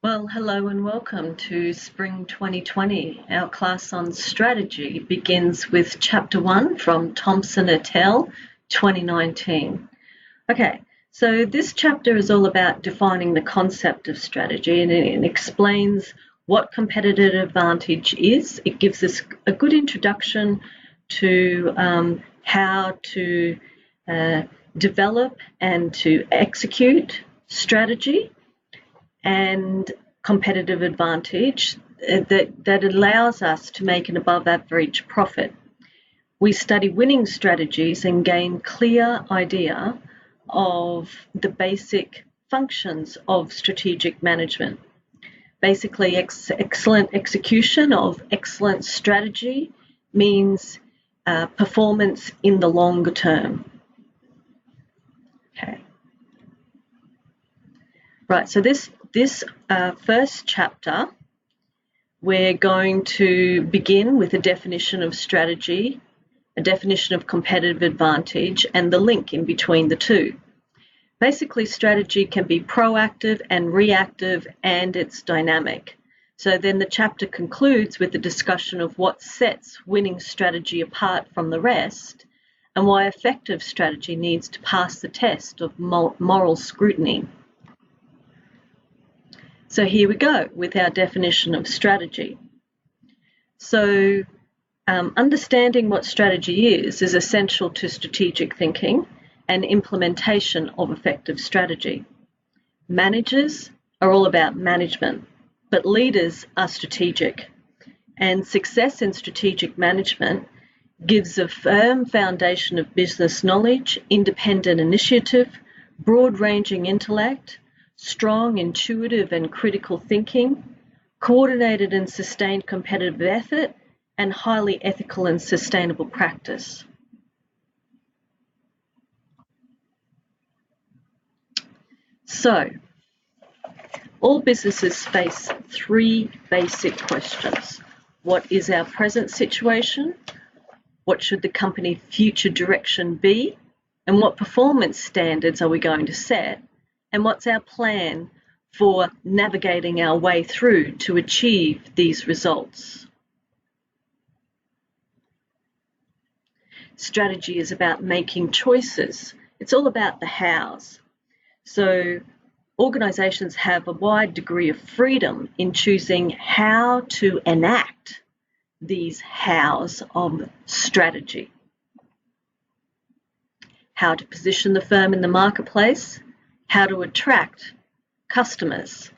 Well, hello and welcome to Spring 2020. Our class on strategy begins with Chapter 1 from Thompson et al. 2019. Okay, so this chapter is all about defining the concept of strategy, and it explains what competitive advantage is. It gives us a good introduction to how to develop and to execute strategy and competitive advantage that allows us to make an above average profit. We study winning strategies and gain clear idea of the basic functions of strategic management. Basically, excellent execution of excellent strategy means performance in the longer term. Okay. Right, so this first chapter, we're going to begin with a definition of strategy, a definition of competitive advantage, and the link in between the two. Basically, strategy can be proactive and reactive, and it's dynamic. So then the chapter concludes with a discussion of what sets winning strategy apart from the rest, and why effective strategy needs to pass the test of moral scrutiny. So here we go with our definition of strategy. So understanding what strategy is essential to strategic thinking and implementation of effective strategy. Managers are all about management, but leaders are strategic. And success in strategic management gives a firm foundation of business knowledge, independent initiative, broad-ranging intellect, strong, intuitive and critical thinking, coordinated and sustained competitive effort, and highly ethical and sustainable practice. So, all businesses face three basic questions. What is our present situation? What should the company future direction be? And what performance standards are we going to set? And what's our plan for navigating our way through to achieve these results? Strategy is about making choices. It's all about the hows. So organisations have a wide degree of freedom in choosing how to enact these hows of strategy. How to position the firm in the marketplace, how to attract customers,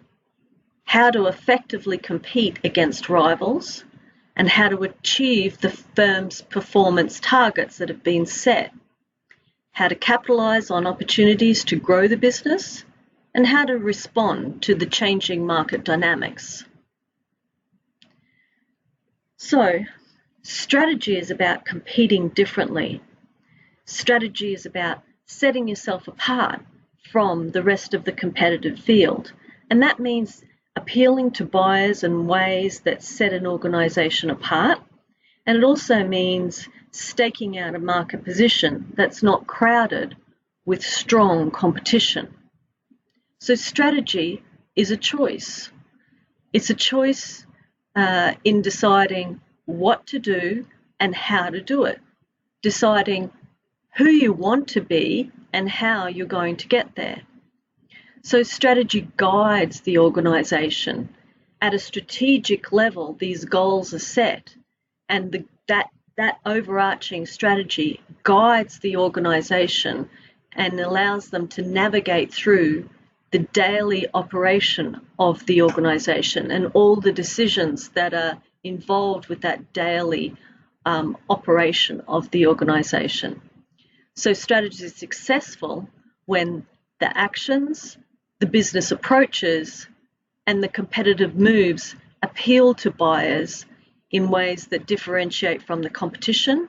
how to effectively compete against rivals, and how to achieve the firm's performance targets that have been set, how to capitalise on opportunities to grow the business, and how to respond to the changing market dynamics. So, strategy is about competing differently. Strategy is about setting yourself apart from the rest of the competitive field. And that means appealing to buyers in ways that set an organisation apart. And it also means staking out a market position that's not crowded with strong competition. So strategy is a choice. It's a choice in deciding what to do and how to do it, deciding who you want to be and how you're going to get there. So strategy guides the organisation. At a strategic level, these goals are set, and that overarching strategy guides the organisation and allows them to navigate through the daily operation of the organisation and all the decisions that are involved with that daily operation of the organisation. So strategy is successful when the actions, the business approaches, and the competitive moves appeal to buyers in ways that differentiate from the competition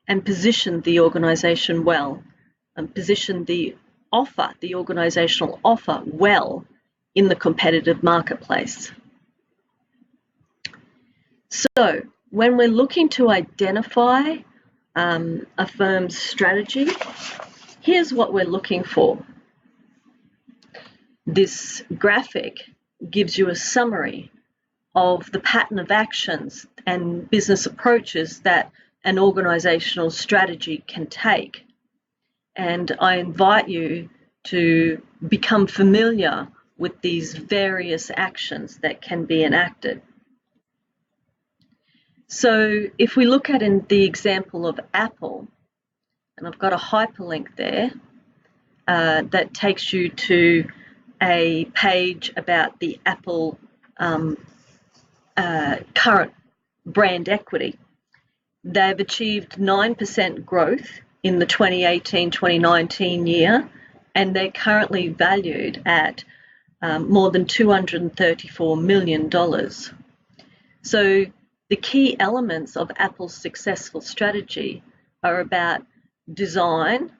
and position the organisation well, and position the organisational offer well in the competitive marketplace. So when we're looking to identify a firm's strategy, here's what we're looking for. This graphic gives you a summary of the pattern of actions and business approaches that an organisational strategy can take. And I invite you to become familiar with these various actions that can be enacted. So if we look at the example of Apple, and I've got a hyperlink there that takes you to a page about the Apple current brand equity. They've achieved 9% growth in the 2018-2019 year, and they're currently valued at more than $234 million. So the key elements of Apple's successful strategy are about design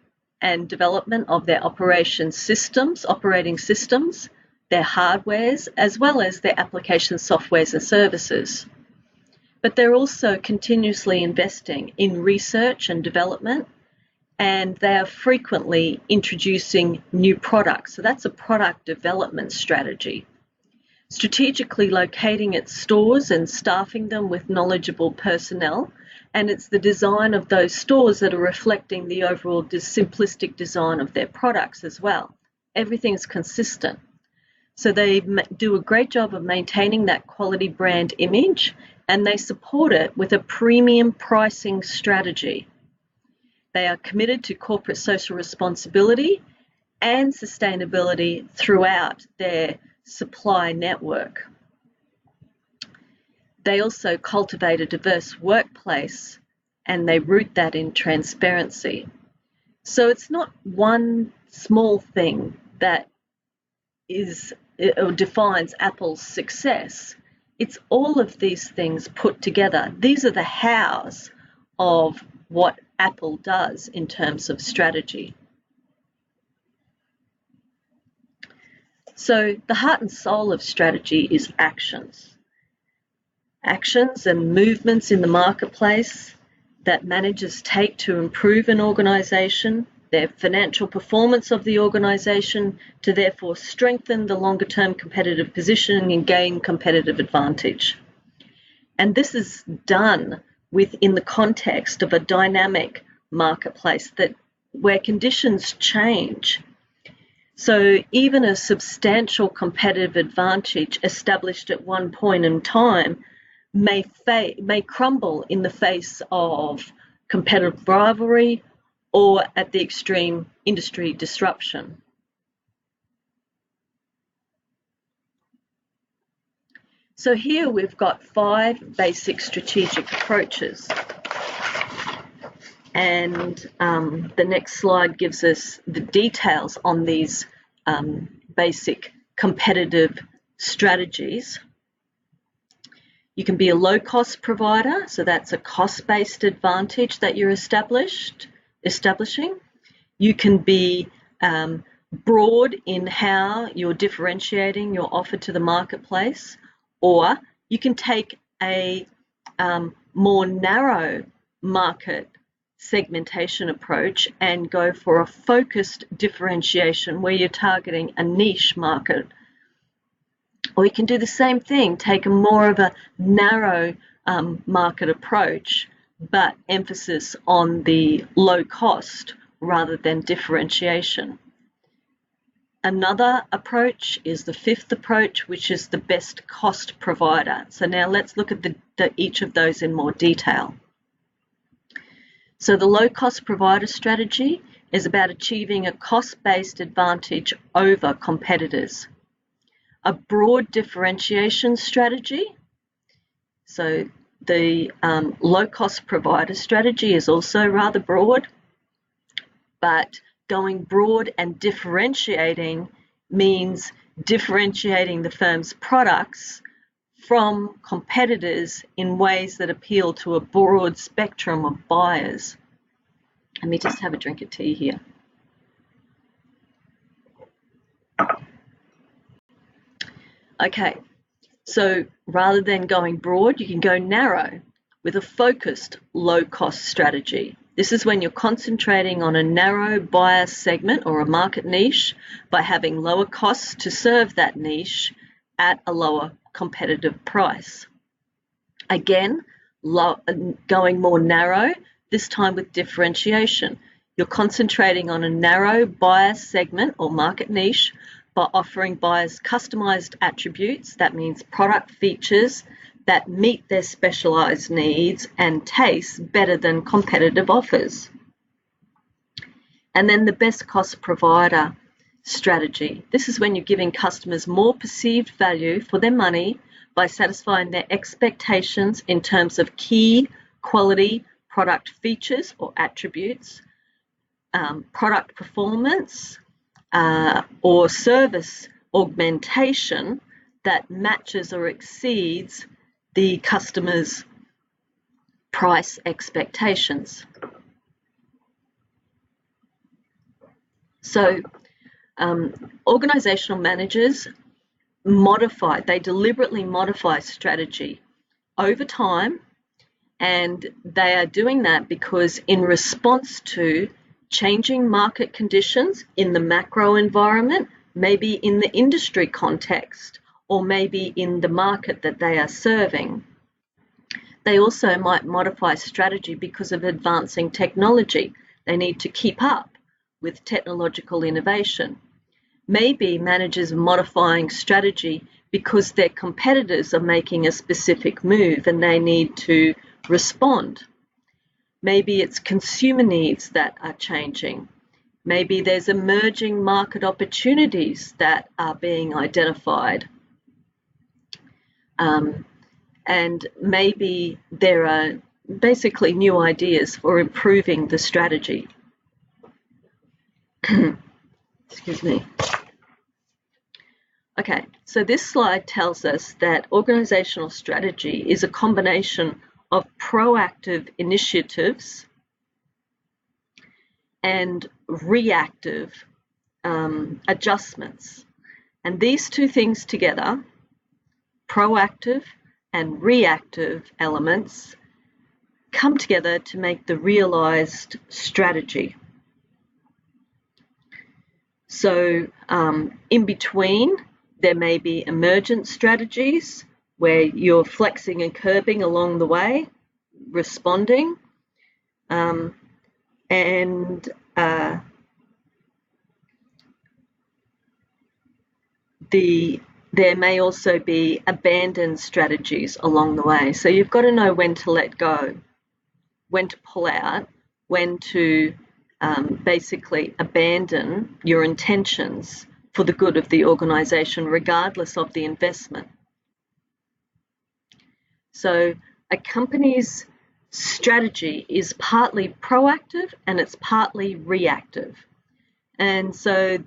and development of their operating systems, their hardwares, as well as their application softwares and services. But they're also continuously investing in research and development, and they are frequently introducing new products. So that's a product development strategy. Strategically locating its stores and staffing them with knowledgeable personnel, and it's the design of those stores that are reflecting the overall simplistic design of their products as well. Everything's consistent. So they do a great job of maintaining that quality brand image, and they support it with a premium pricing strategy. They are committed to corporate social responsibility and sustainability throughout their supply network. They also cultivate a diverse workplace, and they root that in transparency. So it's not one small thing that defines Apple's success. It's all of these things put together. These are the hows of what Apple does in terms of strategy. So the heart and soul of strategy is actions. Actions and movements in the marketplace that managers take to improve an organisation, their financial performance of the organisation, to therefore strengthen the longer-term competitive positioning and gain competitive advantage. And this is done within the context of a dynamic marketplace where conditions change. So even a substantial competitive advantage established at one point in time may crumble in the face of competitive rivalry or at the extreme industry disruption. So here we've got 5 basic strategic approaches. And the next slide gives us the details on these basic competitive strategies. You can be a low-cost provider, so that's a cost-based advantage that you're establishing. You can be broad in how you're differentiating your offer to the marketplace, or you can take a more narrow market segmentation approach and go for a focused differentiation where you're targeting a niche market. Or you can do the same thing, take a more of a narrow market approach, but emphasis on the low cost rather than differentiation. Another approach is the 5th approach, which is the best cost provider. So now let's look at each of those in more detail. So the low cost provider strategy is about achieving a cost-based advantage over competitors. A broad differentiation strategy. So the low-cost provider strategy is also rather broad, but going broad and differentiating means differentiating the firm's products from competitors in ways that appeal to a broad spectrum of buyers. Let me just have a drink of tea here. Okay, so rather than going broad, you can go narrow with a focused low-cost strategy. This is when you're concentrating on a narrow buyer segment or a market niche by having lower costs to serve that niche at a lower competitive price. Again, going more narrow, this time with differentiation. You're concentrating on a narrow buyer segment or market niche by offering buyers customized attributes, that means product features that meet their specialized needs and tastes better than competitive offers. And then the best cost provider strategy. This is when you're giving customers more perceived value for their money by satisfying their expectations in terms of key quality product features or attributes, product performance, or service augmentation that matches or exceeds the customer's price expectations. So organizational managers they deliberately modify strategy over time, and they are doing that because in response to changing market conditions in the macro environment, maybe in the industry context, or maybe in the market that they are serving. They also might modify strategy because of advancing technology. They need to keep up with technological innovation. Maybe managers are modifying strategy because their competitors are making a specific move and they need to respond. Maybe it's consumer needs that are changing. Maybe there's emerging market opportunities that are being identified. And maybe there are basically new ideas for improving the strategy. Excuse me. Okay, so this slide tells us that organizational strategy is a combination of proactive initiatives and reactive adjustments. And these two things together, proactive and reactive elements, come together to make the realized strategy. So in between, there may be emergent strategies where you're flexing and curbing along the way, responding, and there may also be abandoned strategies along the way. So you've got to know when to let go, when to pull out, when to basically abandon your intentions for the good of the organisation, regardless of the investment. So a company's strategy is partly proactive and it's partly reactive. And so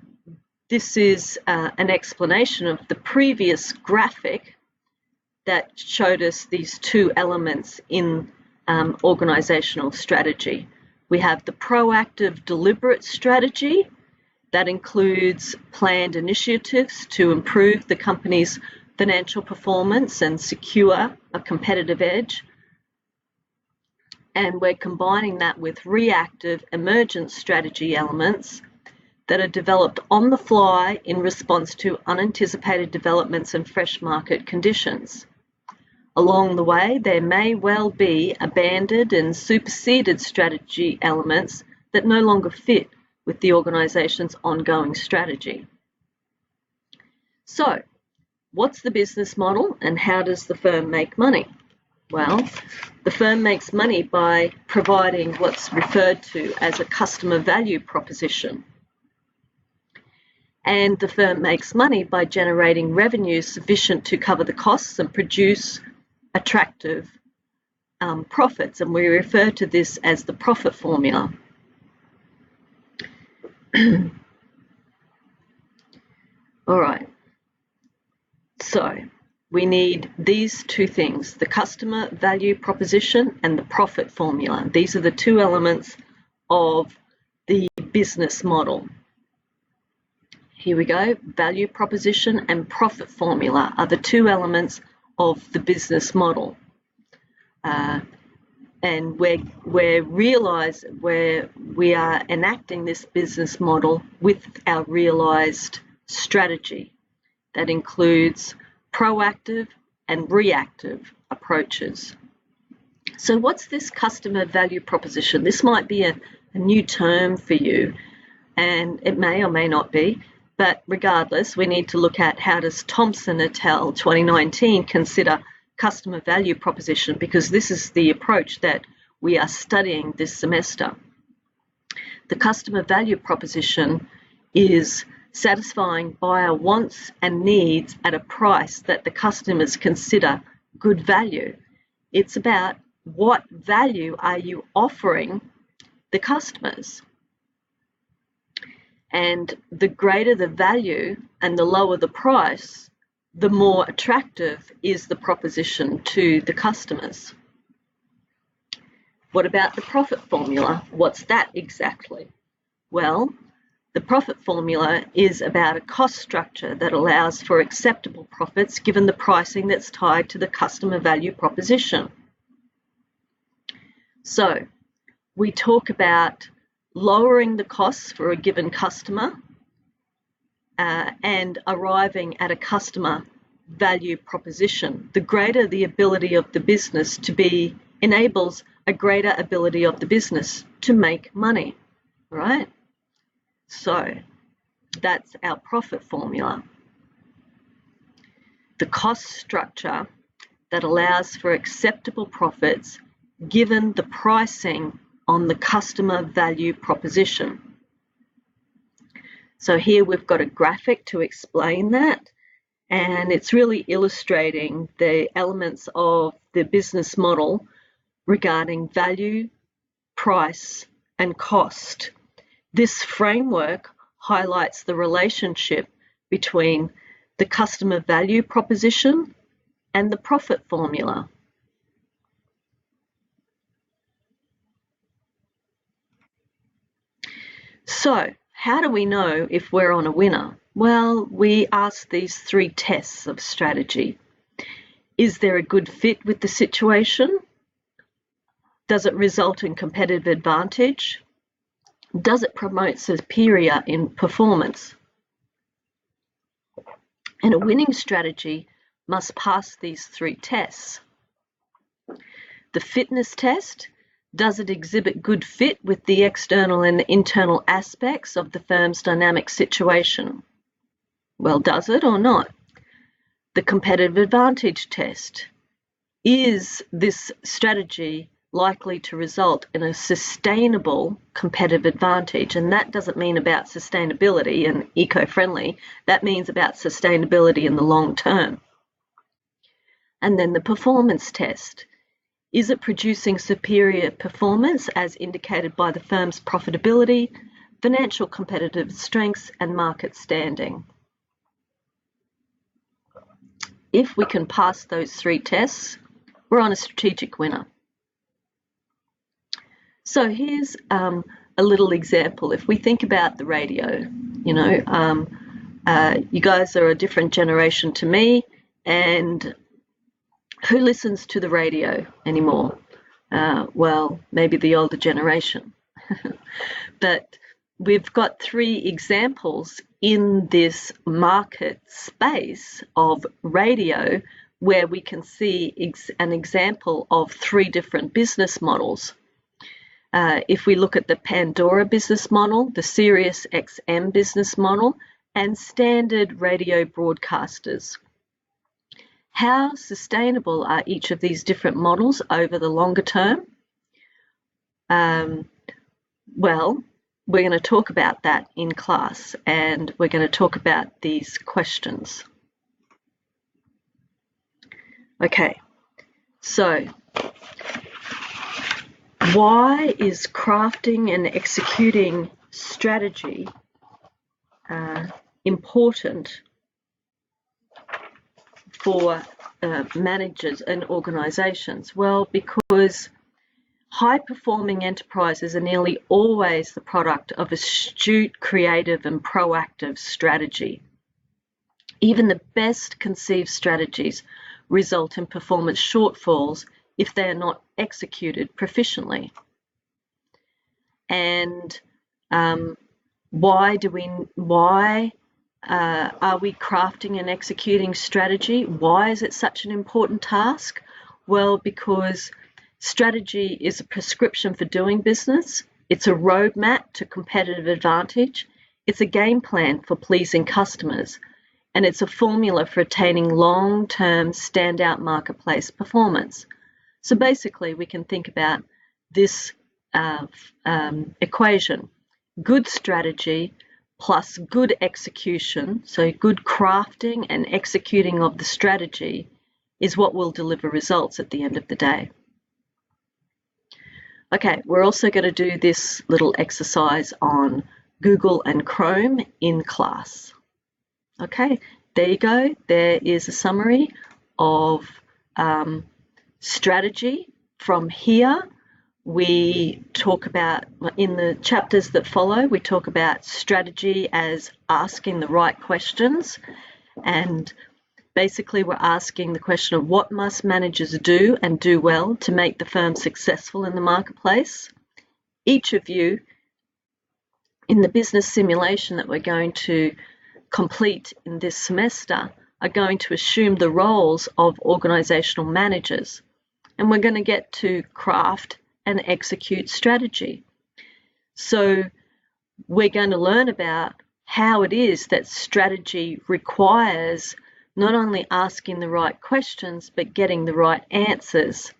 this is an explanation of the previous graphic that showed us these two elements in organisational strategy. We have the proactive deliberate strategy that includes planned initiatives to improve the company's financial performance and secure a competitive edge. And we're combining that with reactive emergent strategy elements that are developed on the fly in response to unanticipated developments and fresh market conditions. Along the way, there may well be abandoned and superseded strategy elements that no longer fit with the organisation's ongoing strategy. So, what's the business model and how does the firm make money? Well, the firm makes money by providing what's referred to as a customer value proposition. And the firm makes money by generating revenue sufficient to cover the costs and produce attractive profits. And we refer to this as the profit formula. All right. So we need these two things, the customer value proposition and the profit formula. These are the two elements of the business model. Here we go, value proposition and profit formula are the two elements of the business model. And we are enacting this business model with our realised strategy that includes proactive and reactive approaches. So what's this customer value proposition? This might be a new term for you, and it may or may not be, but regardless, we need to look at how does Thompson et al. 2019 consider customer value proposition, because this is the approach that we are studying this semester. The customer value proposition is satisfying buyer wants and needs at a price that the customers consider good value. It's about what value are you offering the customers. And the greater the value and the lower the price, the more attractive is the proposition to the customers. What about the profit formula? What's that exactly? Well, the profit formula is about a cost structure that allows for acceptable profits given the pricing that's tied to the customer value proposition. So, we talk about lowering the costs for a given customer and arriving at a customer value proposition. The greater the ability of the business to be enables a greater ability of the business to make money, right? So that's our profit formula. The cost structure that allows for acceptable profits given the pricing on the customer value proposition. So here we've got a graphic to explain that, and it's really illustrating the elements of the business model regarding value, price, and cost. This framework highlights the relationship between the customer value proposition and the profit formula. So, how do we know if we're on a winner? Well, we ask these 3 tests of strategy. Is there a good fit with the situation? Does it result in competitive advantage? Does it promote superior in performance? And a winning strategy must pass these 3 tests. The fitness test. Does it exhibit good fit with the external and internal aspects of the firm's dynamic situation? Well, does it or not? The competitive advantage test. Is this strategy likely to result in a sustainable competitive advantage? And that doesn't mean about sustainability and eco-friendly. That means about sustainability in the long term. And then the performance test. Is it producing superior performance as indicated by the firm's profitability, financial competitive strengths, and market standing? If we can pass those 3 tests, we're on a strategic winner. So here's a little example. If we think about the radio, you guys are a different generation to me, and who listens to the radio anymore? Well, maybe the older generation. But we've got 3 examples in this market space of radio where we can see an example of 3 different business models. If we look at the Pandora business model, the Sirius XM business model, and standard radio broadcasters. How sustainable are each of these different models over the longer term? Well, we're going to talk about that in class, and we're going to talk about these questions. Okay, so why is crafting and executing strategy important for managers and organisations? Well, because high-performing enterprises are nearly always the product of astute, creative and proactive strategy. Even the best conceived strategies result in performance shortfalls if they are not executed proficiently. And why Are we crafting and executing strategy? Why is it such an important task? Well, because strategy is a prescription for doing business. It's a roadmap to competitive advantage. It's a game plan for pleasing customers. And it's a formula for attaining long-term standout marketplace performance. So basically, we can think about this equation. Good strategy plus good execution, so good crafting and executing of the strategy, is what will deliver results at the end of the day. Okay, we're also going to do this little exercise on Google and Chrome in class. Okay, there you go. There is a summary of strategy. From here, we talk about, in the chapters that follow, we talk about strategy as asking the right questions. And basically, we're asking the question of what must managers do and do well to make the firm successful in the marketplace. Each of you, in the business simulation that we're going to complete in this semester, are going to assume the roles of organizational managers. And we're going to get to craft and execute strategy. So we're going to learn about how it is that strategy requires not only asking the right questions, but getting the right answers.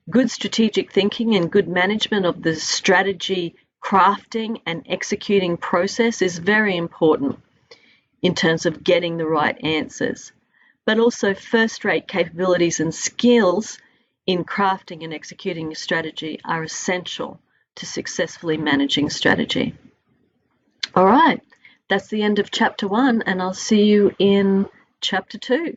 Good strategic thinking and good management of the strategy crafting and executing process is very important in terms of getting the right answers. But also first-rate capabilities and skills in crafting and executing a strategy are essential to successfully managing strategy. All right, that's the end of chapter 1, and I'll see you in chapter 2.